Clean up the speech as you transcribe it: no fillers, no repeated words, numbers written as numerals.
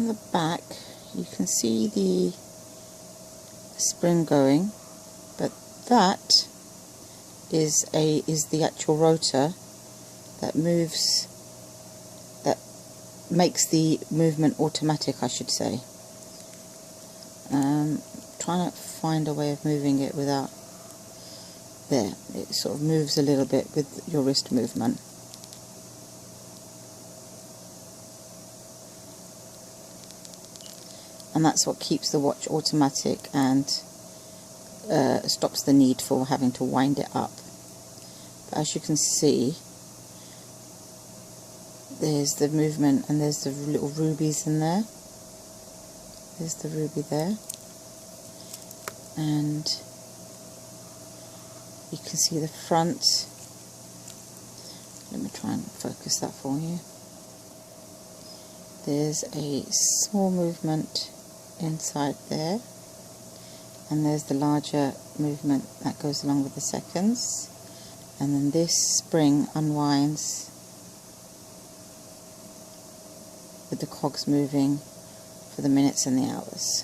on the back you can see the spring going, but that is the actual rotor that moves, that makes the movement automatic, I should say. Trying to find a way of moving it without, there, it sort of moves a little bit with your wrist movement. And that's what keeps the watch automatic and stops the need for having to wind it up. But as you can see, there's the movement and there's the little rubies in there. There's the ruby there. And you can see the front. Let me try and focus that for you. There's a small movement inside there, and there's the larger movement that goes along with the seconds, and then this spring unwinds with the cogs moving for the minutes and the hours.